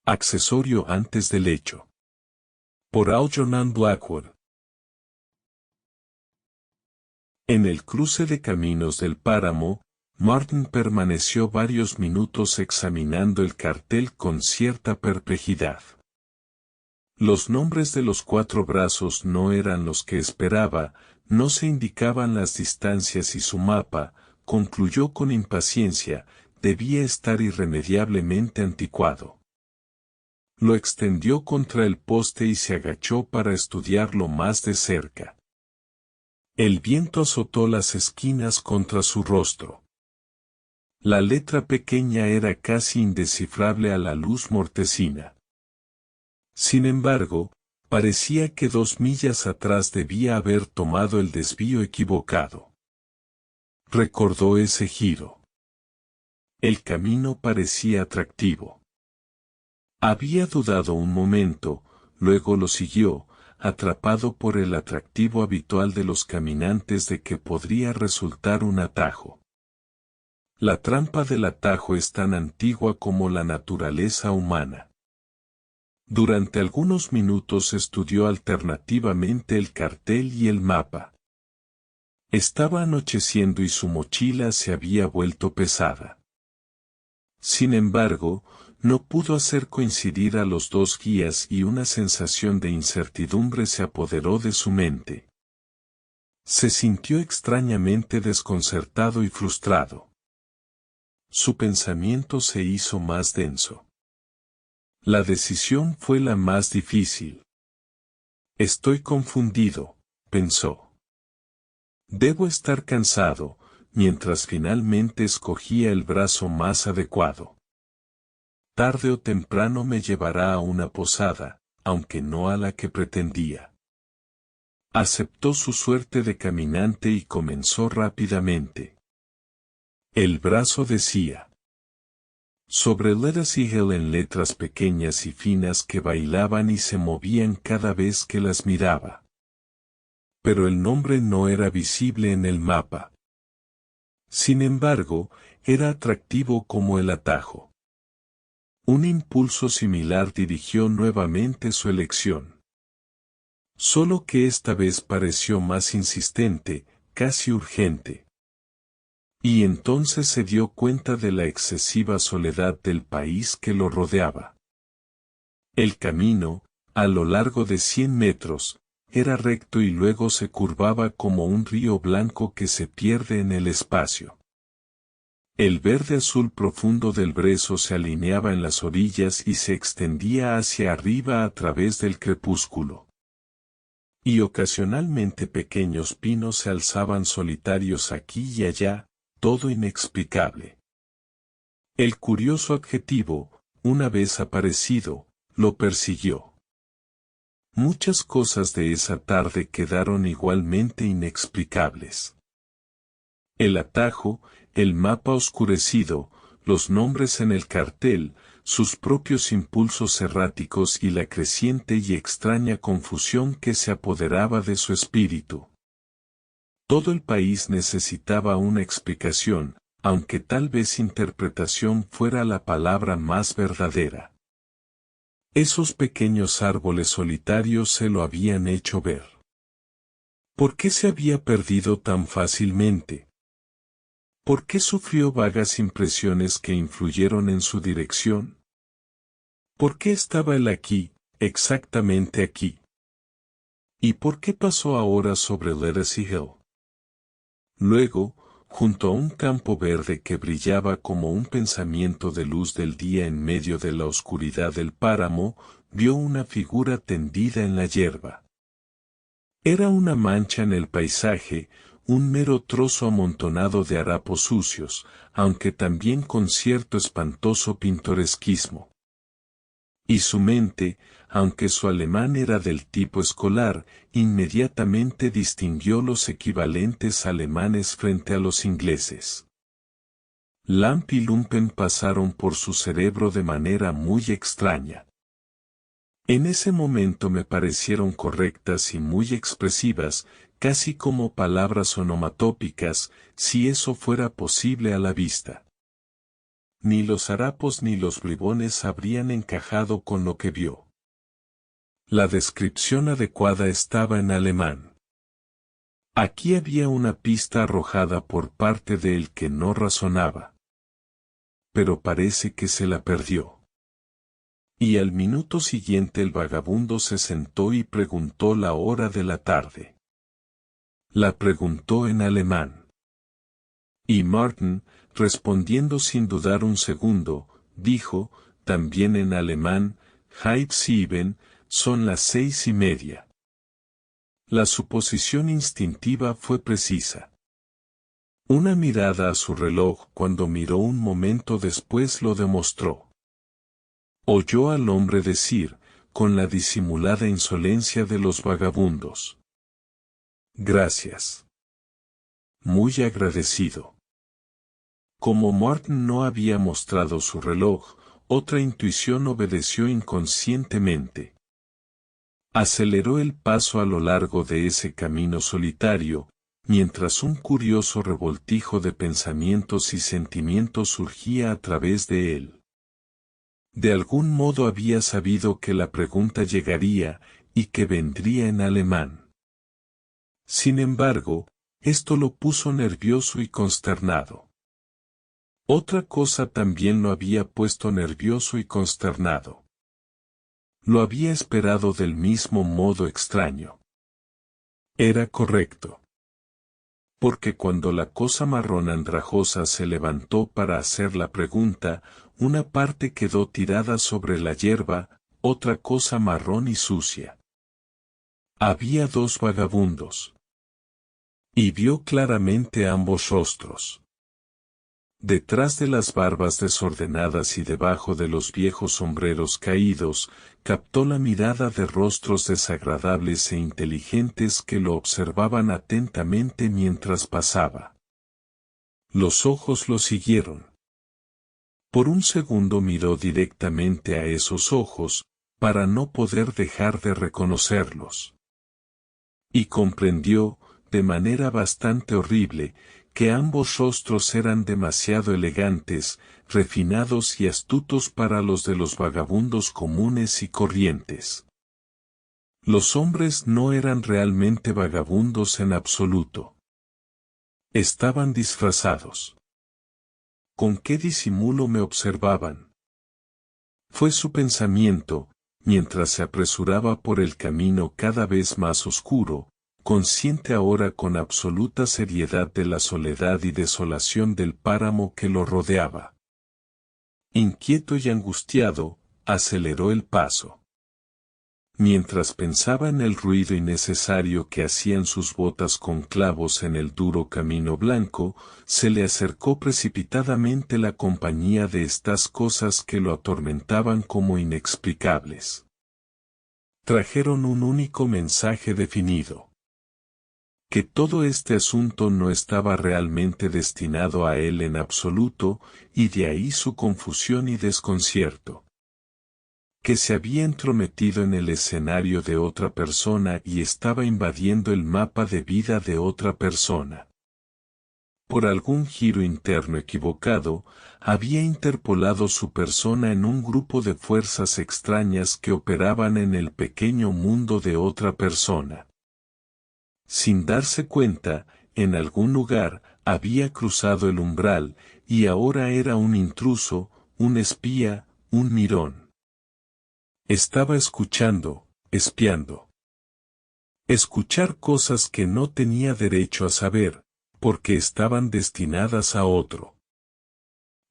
Accesorio antes del hecho. Por Algernon Blackwood. En el cruce de caminos del páramo, Martin permaneció varios minutos examinando el cartel con cierta perplejidad. Los nombres de los 4 brazos no eran los que esperaba, no se indicaban las distancias y su mapa, concluyó con impaciencia, debía estar irremediablemente anticuado. Lo extendió contra el poste y se agachó para estudiarlo más de cerca. El viento azotó las esquinas contra su rostro. La letra pequeña era casi indescifrable a la luz mortecina. Sin embargo, parecía que 2 millas atrás debía haber tomado el desvío equivocado. Recordó ese giro. El camino parecía atractivo. Había dudado un momento, luego lo siguió, atrapado por el atractivo habitual de los caminantes de que podría resultar un atajo. La trampa del atajo es tan antigua como la naturaleza humana. Durante algunos minutos estudió alternativamente el cartel y el mapa. Estaba anocheciendo y su mochila se había vuelto pesada. Sin embargo, no pudo hacer coincidir a los 2 guías y una sensación de incertidumbre se apoderó de su mente. Se sintió extrañamente desconcertado y frustrado. Su pensamiento se hizo más denso. La decisión fue la más difícil. Estoy confundido, pensó. Debo estar cansado, mientras finalmente escogía el brazo más adecuado. Tarde o temprano me llevará a una posada, aunque no a la que pretendía. Aceptó su suerte de caminante y comenzó rápidamente. El brazo decía. Sobre Legacy Hill en letras pequeñas y finas que bailaban y se movían cada vez que las miraba. Pero el nombre no era visible en el mapa. Sin embargo, era atractivo como el atajo. Un impulso similar dirigió nuevamente su elección. Solo que esta vez pareció más insistente, casi urgente. Y entonces se dio cuenta de la excesiva soledad del país que lo rodeaba. El camino, a lo largo de 100 metros, era recto y luego se curvaba como un río blanco que se pierde en el espacio. El verde azul profundo del brezo se alineaba en las orillas y se extendía hacia arriba a través del crepúsculo. Y ocasionalmente pequeños pinos se alzaban solitarios aquí y allá, todo inexplicable. El curioso adjetivo, una vez aparecido, lo persiguió. Muchas cosas de esa tarde quedaron igualmente inexplicables. El atajo, el mapa oscurecido, los nombres en el cartel, sus propios impulsos erráticos y la creciente y extraña confusión que se apoderaba de su espíritu. Todo el país necesitaba una explicación, aunque tal vez interpretación fuera la palabra más verdadera. Esos pequeños árboles solitarios se lo habían hecho ver. ¿Por qué se había perdido tan fácilmente? ¿Por qué sufrió vagas impresiones que influyeron en su dirección? ¿Por qué estaba él aquí, exactamente aquí? ¿Y por qué pasó ahora sobre Legacy Hill? Luego, junto a un campo verde que brillaba como un pensamiento de luz del día en medio de la oscuridad del páramo, vio una figura tendida en la hierba. Era una mancha en el paisaje, un mero trozo amontonado de harapos sucios, aunque también con cierto espantoso pintoresquismo. Y su mente, aunque su alemán era del tipo escolar, inmediatamente distinguió los equivalentes alemanes frente a los ingleses. Lamp y Lumpen pasaron por su cerebro de manera muy extraña. En ese momento me parecieron correctas y muy expresivas, casi como palabras onomatópicas, si eso fuera posible a la vista. Ni los harapos ni los bribones habrían encajado con lo que vio. La descripción adecuada estaba en alemán. Aquí había una pista arrojada por parte de el que no razonaba. Pero parece que se la perdió. Y al minuto siguiente el vagabundo se sentó y preguntó la hora de la tarde. La preguntó en alemán. Y Martin, respondiendo sin dudar un segundo, dijo, también en alemán, halb sieben, son las 6:30. La suposición instintiva fue precisa. Una mirada a su reloj cuando miró un momento después lo demostró. Oyó al hombre decir, con la disimulada insolencia de los vagabundos. Gracias. Muy agradecido. Como Martin no había mostrado su reloj, otra intuición obedeció inconscientemente. Aceleró el paso a lo largo de ese camino solitario, mientras un curioso revoltijo de pensamientos y sentimientos surgía a través de él. De algún modo había sabido que la pregunta llegaría, y que vendría en alemán. Sin embargo, esto lo puso nervioso y consternado. Otra cosa también lo había puesto nervioso y consternado. Lo había esperado del mismo modo extraño. Era correcto. Porque cuando la cosa marrón andrajosa se levantó para hacer la pregunta, una parte quedó tirada sobre la hierba, otra cosa marrón y sucia. Había dos vagabundos. Y vio claramente ambos rostros. Detrás de las barbas desordenadas y debajo de los viejos sombreros caídos, captó la mirada de rostros desagradables e inteligentes que lo observaban atentamente mientras pasaba. Los ojos lo siguieron. Por un segundo miró directamente a esos ojos, para no poder dejar de reconocerlos. Y comprendió, de manera bastante horrible, que ambos rostros eran demasiado elegantes, refinados y astutos para los de los vagabundos comunes y corrientes. Los hombres no eran realmente vagabundos en absoluto. Estaban disfrazados. ¿Con qué disimulo me observaban? Fue su pensamiento, mientras se apresuraba por el camino cada vez más oscuro, consciente ahora con absoluta seriedad de la soledad y desolación del páramo que lo rodeaba. Inquieto y angustiado, aceleró el paso. Mientras pensaba en el ruido innecesario que hacían sus botas con clavos en el duro camino blanco, se le acercó precipitadamente la compañía de estas cosas que lo atormentaban como inexplicables. Trajeron un único mensaje definido. Que todo este asunto no estaba realmente destinado a él en absoluto, y de ahí su confusión y desconcierto. Que se había entrometido en el escenario de otra persona y estaba invadiendo el mapa de vida de otra persona. Por algún giro interno equivocado, había interpolado su persona en un grupo de fuerzas extrañas que operaban en el pequeño mundo de otra persona. Sin darse cuenta, en algún lugar, había cruzado el umbral, y ahora era un intruso, un espía, un mirón. Estaba escuchando, espiando. Escuchar cosas que no tenía derecho a saber, porque estaban destinadas a otro.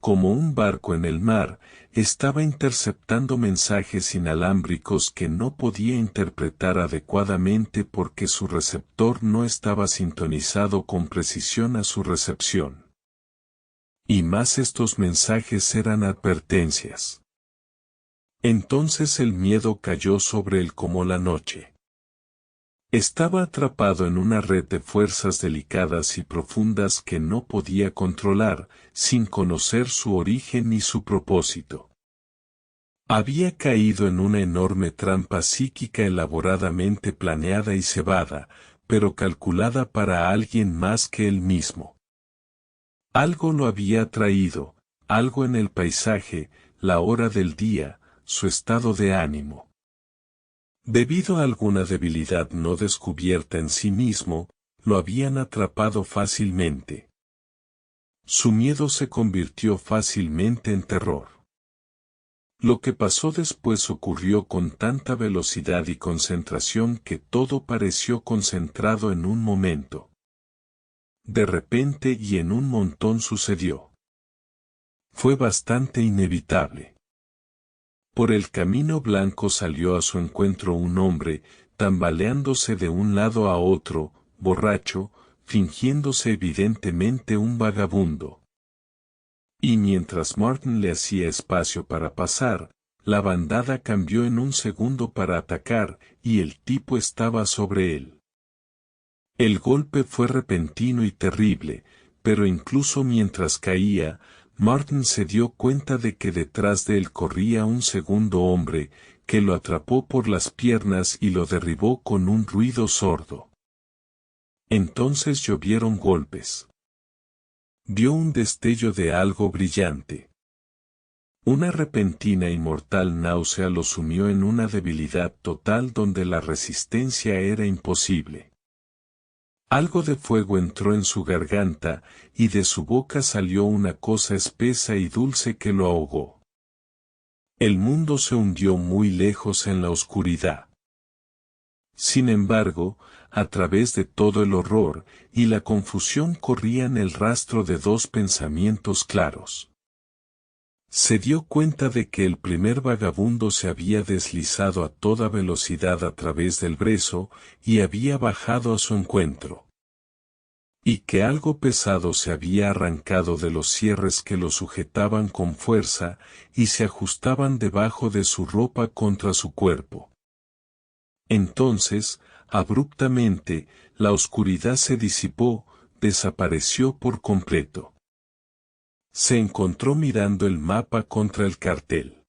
Como un barco en el mar, estaba interceptando mensajes inalámbricos que no podía interpretar adecuadamente porque su receptor no estaba sintonizado con precisión a su recepción. Y más estos mensajes eran advertencias. Entonces el miedo cayó sobre él como la noche. Estaba atrapado en una red de fuerzas delicadas y profundas que no podía controlar, sin conocer su origen ni su propósito. Había caído en una enorme trampa psíquica elaboradamente planeada y cebada, pero calculada para alguien más que él mismo. Algo lo había atraído, algo en el paisaje, la hora del día, su estado de ánimo. Debido a alguna debilidad no descubierta en sí mismo, lo habían atrapado fácilmente. Su miedo se convirtió fácilmente en terror. Lo que pasó después ocurrió con tanta velocidad y concentración que todo pareció concentrado en un momento. De repente y en un montón sucedió. Fue bastante inevitable. Por el camino blanco salió a su encuentro un hombre, tambaleándose de un lado a otro, borracho, fingiéndose evidentemente un vagabundo. Y mientras Martin le hacía espacio para pasar, la bandada cambió en un segundo para atacar, y el tipo estaba sobre él. El golpe fue repentino y terrible, pero incluso mientras caía, Martin se dio cuenta de que detrás de él corría un segundo hombre, que lo atrapó por las piernas y lo derribó con un ruido sordo. Entonces llovieron golpes. Dio un destello de algo brillante. Una repentina y mortal náusea lo sumió en una debilidad total donde la resistencia era imposible. Algo de fuego entró en su garganta, y de su boca salió una cosa espesa y dulce que lo ahogó. El mundo se hundió muy lejos en la oscuridad. Sin embargo, a través de todo el horror y la confusión corrían el rastro de dos pensamientos claros. Se dio cuenta de que el primer vagabundo se había deslizado a toda velocidad a través del brezo, y había bajado a su encuentro. Y que algo pesado se había arrancado de los cierres que lo sujetaban con fuerza, y se ajustaban debajo de su ropa contra su cuerpo. Entonces, abruptamente, la oscuridad se disipó, desapareció por completo. Se encontró mirando el mapa contra el cartel.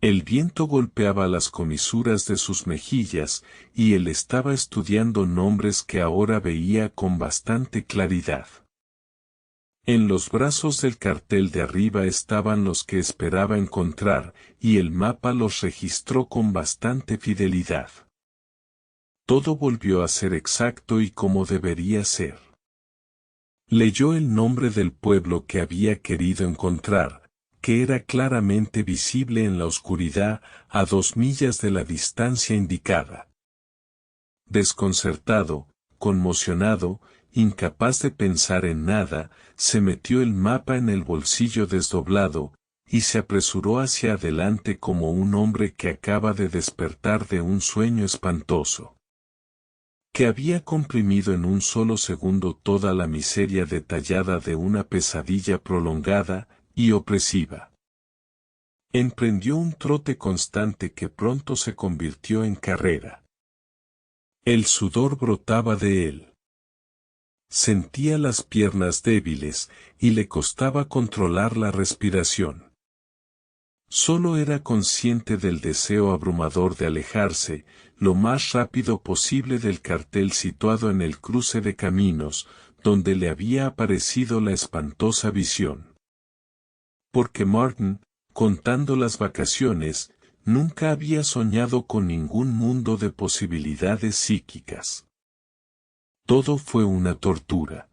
El viento golpeaba las comisuras de sus mejillas, y él estaba estudiando nombres que ahora veía con bastante claridad. En los brazos del cartel de arriba estaban los que esperaba encontrar, y el mapa los registró con bastante fidelidad. Todo volvió a ser exacto y como debería ser. Leyó el nombre del pueblo que había querido encontrar, que era claramente visible en la oscuridad, a 2 millas de la distancia indicada. Desconcertado, conmocionado, incapaz de pensar en nada, se metió el mapa en el bolsillo desdoblado, y se apresuró hacia adelante como un hombre que acaba de despertar de un sueño espantoso, que había comprimido en un solo segundo toda la miseria detallada de una pesadilla prolongada y opresiva. Emprendió un trote constante que pronto se convirtió en carrera. El sudor brotaba de él. Sentía las piernas débiles, y le costaba controlar la respiración. Solo era consciente del deseo abrumador de alejarse, lo más rápido posible del cartel situado en el cruce de caminos, donde le había aparecido la espantosa visión. Porque Martin, contando las vacaciones, nunca había soñado con ningún mundo de posibilidades psíquicas. Todo fue una tortura.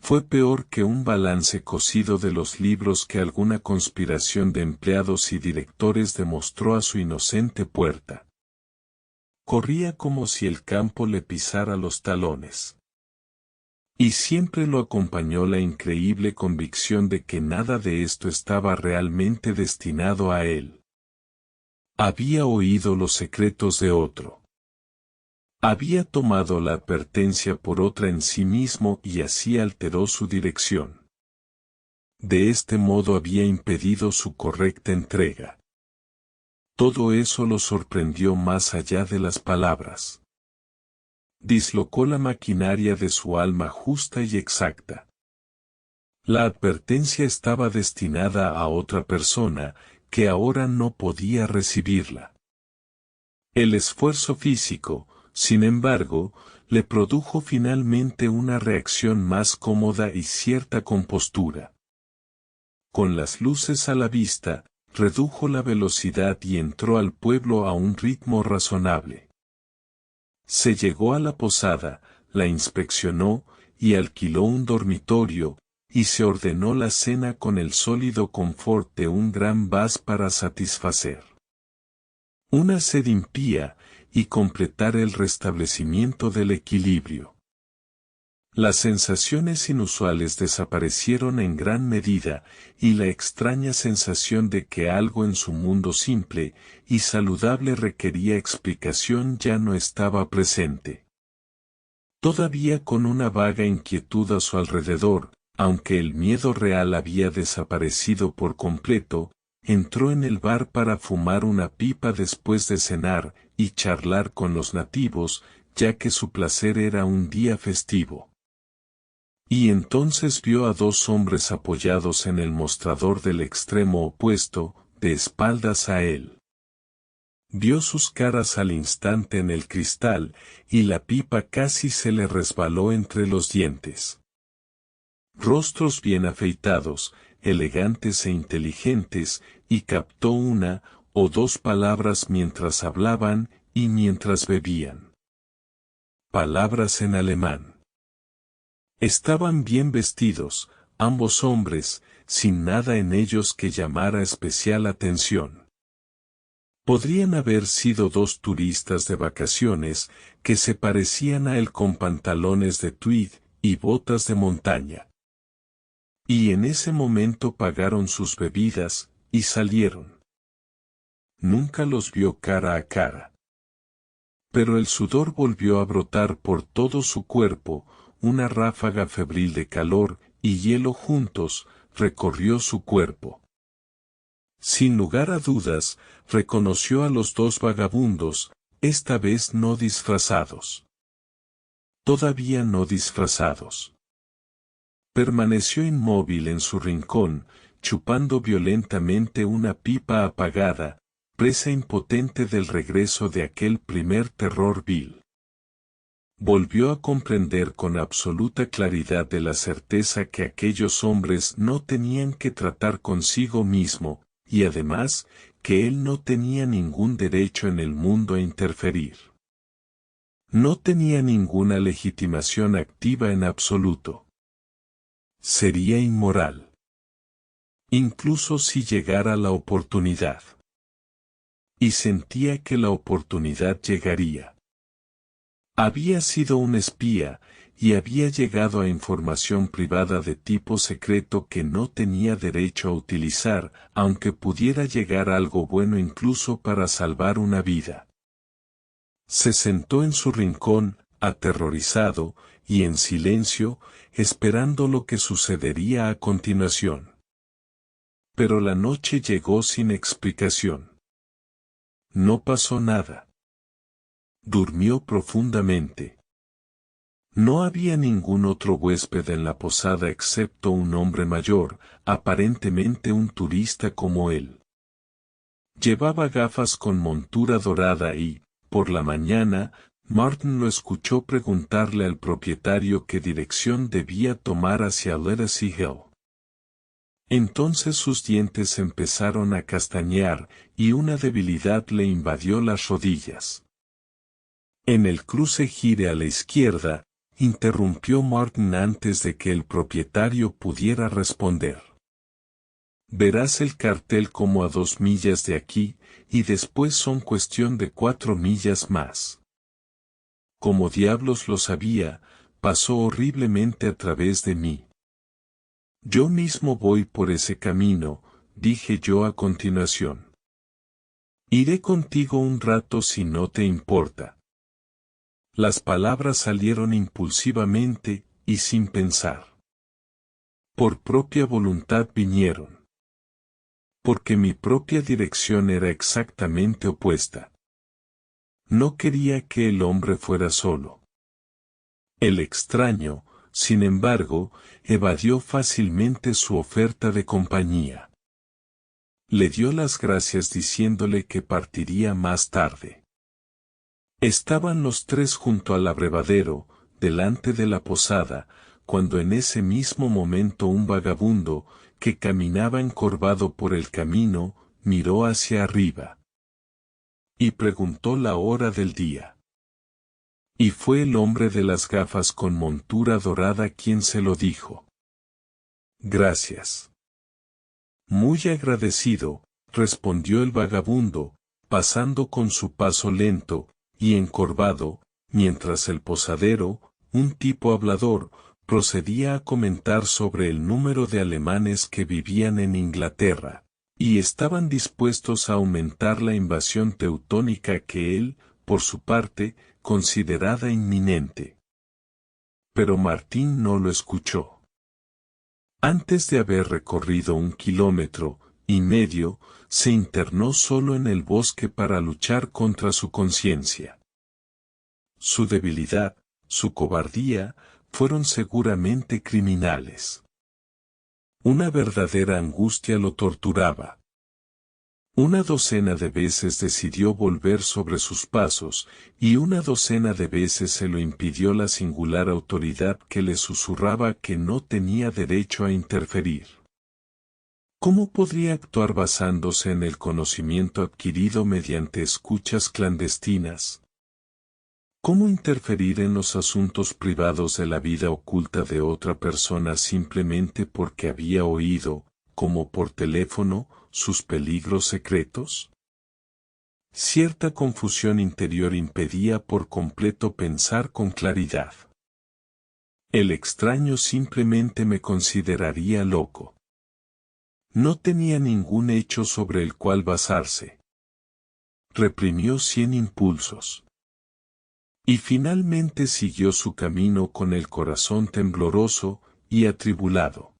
Fue peor que un balance cosido de los libros que alguna conspiración de empleados y directores demostró a su inocente puerta. Corría como si el campo le pisara los talones. Y siempre lo acompañó la increíble convicción de que nada de esto estaba realmente destinado a él. Había oído los secretos de otro. Había tomado la advertencia por otra en sí mismo y así alteró su dirección. De este modo había impedido su correcta entrega. Todo eso lo sorprendió más allá de las palabras. Dislocó la maquinaria de su alma justa y exacta. La advertencia estaba destinada a otra persona, que ahora no podía recibirla. El esfuerzo físico, sin embargo, le produjo finalmente una reacción más cómoda y cierta compostura. con las luces a la vista, redujo la velocidad y entró al pueblo a un ritmo razonable. Se llegó a la posada, la inspeccionó, y alquiló un dormitorio, y se ordenó la cena con el sólido confort de un gran vas para satisfacer una sed impía, y completar el restablecimiento del equilibrio. Las sensaciones inusuales desaparecieron en gran medida, y la extraña sensación de que algo en su mundo simple y saludable requería explicación ya no estaba presente. Todavía con una vaga inquietud a su alrededor, aunque el miedo real había desaparecido por completo, entró en el bar para fumar una pipa después de cenar y charlar con los nativos, ya que su placer era un día festivo. Y entonces vio a dos hombres apoyados en el mostrador del extremo opuesto, de espaldas a él. Vio sus caras al instante en el cristal, y la pipa casi se le resbaló entre los dientes. Rostros bien afeitados, elegantes e inteligentes, y captó una o dos palabras mientras hablaban y mientras bebían. Palabras en alemán. Estaban bien vestidos, ambos hombres, sin nada en ellos que llamara especial atención. Podrían haber sido dos turistas de vacaciones, que se parecían a él con pantalones de tweed y botas de montaña. Y en ese momento pagaron sus bebidas, y salieron. Nunca los vio cara a cara. Pero el sudor volvió a brotar por todo su cuerpo, una ráfaga febril de calor y hielo juntos, recorrió su cuerpo. Sin lugar a dudas, reconoció a los dos vagabundos, esta vez no disfrazados. Todavía no disfrazados. Permaneció inmóvil en su rincón, chupando violentamente una pipa apagada, presa impotente del regreso de aquel primer terror vil. Volvió a comprender con absoluta claridad de la certeza que aquellos hombres no tenían que tratar consigo mismo, y además, que él no tenía ningún derecho en el mundo a interferir. No tenía ninguna legitimación activa en absoluto. Sería inmoral. Incluso si llegara la oportunidad. Y sentía que la oportunidad llegaría. Había sido un espía, y había llegado a información privada de tipo secreto que no tenía derecho a utilizar, aunque pudiera llegar algo bueno incluso para salvar una vida. Se sentó en su rincón, aterrorizado, y en silencio, esperando lo que sucedería a continuación. Pero la noche llegó sin explicación. No pasó nada. Durmió profundamente. No había ningún otro huésped en la posada excepto un hombre mayor, aparentemente un turista como él. Llevaba gafas con montura dorada y, por la mañana, Martin lo escuchó preguntarle al propietario qué dirección debía tomar hacia Legacy Hill. Entonces sus dientes empezaron a castañear, y una debilidad le invadió las rodillas. En el cruce gire a la izquierda, interrumpió Martin antes de que el propietario pudiera responder. Verás el cartel como a 2 millas de aquí, y después son cuestión de 4 millas más. Como diablos lo sabía, pasó horriblemente a través de mí. Yo mismo voy por ese camino, dije yo a continuación. Iré contigo un rato si no te importa. Las palabras salieron impulsivamente, y sin pensar. Por propia voluntad vinieron. Porque mi propia dirección era exactamente opuesta. No quería que el hombre fuera solo. El extraño, sin embargo, evadió fácilmente su oferta de compañía. Le dio las gracias diciéndole que partiría más tarde. Estaban los tres junto al abrevadero, delante de la posada, cuando en ese mismo momento un vagabundo, que caminaba encorvado por el camino, miró hacia arriba y preguntó la hora del día. Y fue el hombre de las gafas con montura dorada quien se lo dijo. Gracias. Muy agradecido, respondió el vagabundo, pasando con su paso lento y encorvado, mientras el posadero, un tipo hablador, procedía a comentar sobre el número de alemanes que vivían en Inglaterra, y estaban dispuestos a aumentar la invasión teutónica que él, por su parte, considerada inminente. Pero Martín no lo escuchó. Antes de haber recorrido 1,5 kilómetros, se internó solo en el bosque para luchar contra su conciencia. Su debilidad, su cobardía, fueron seguramente criminales. Una verdadera angustia lo torturaba. Una docena de veces decidió volver sobre sus pasos, y una docena de veces se lo impidió la singular autoridad que le susurraba que no tenía derecho a interferir. ¿Cómo podría actuar basándose en el conocimiento adquirido mediante escuchas clandestinas? ¿Cómo interferir en los asuntos privados de la vida oculta de otra persona simplemente porque había oído, como por teléfono, sus peligros secretos? Cierta confusión interior impedía por completo pensar con claridad. El extraño simplemente me consideraría loco. No tenía ningún hecho sobre el cual basarse. Reprimió 100 impulsos. Y finalmente siguió su camino con el corazón tembloroso y atribulado.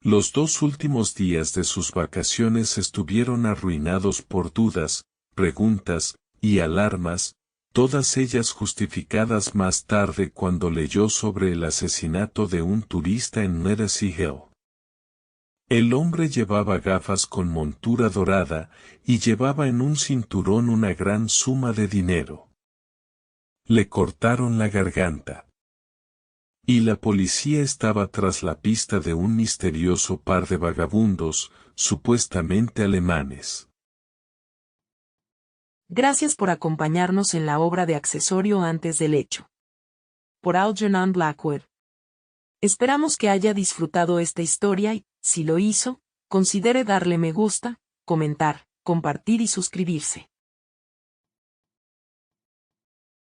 Los 2 últimos días de sus vacaciones estuvieron arruinados por dudas, preguntas y alarmas, todas ellas justificadas más tarde cuando leyó sobre el asesinato de un turista en Mersey Hill. El hombre llevaba gafas con montura dorada y llevaba en un cinturón una gran suma de dinero. Le cortaron la garganta. Y la policía estaba tras la pista de un misterioso par de vagabundos, supuestamente alemanes. Gracias por acompañarnos en la obra de Accesorio antes del hecho. Por Algernon Blackwood. Esperamos que haya disfrutado esta historia y, si lo hizo, considere darle me gusta, comentar, compartir y suscribirse.